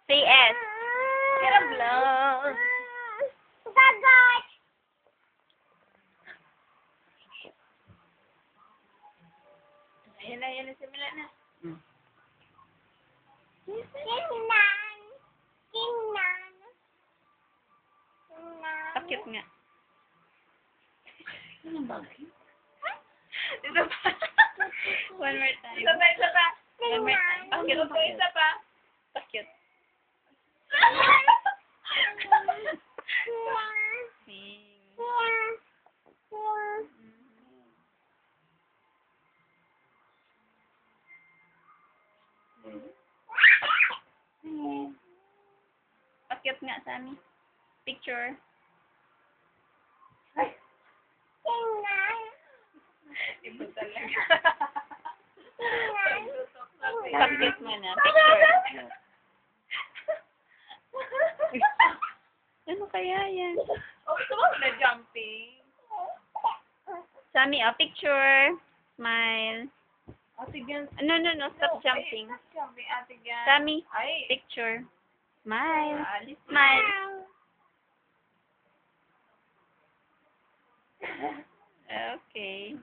Say S. Hirap lang. Dagat. Ayan na, simula na. Kinan. Kinan. Pakit nga. Ano ba? Isa pa. One more time. Isa pa. One more time. Pakit Ano po, ba? isa pa. Pakit. Pakit nga, Sammy. Picture. Iba talaga. Pakit mo na. Picture. Ano kaya yan? Oh, gusto na jumping. Sammy, picture. Smile. Ate Gan. No. Stop jumping. Jumping, Ate Gan. Sammy, Ay. picture. Smile. Alis. Smile. Okay.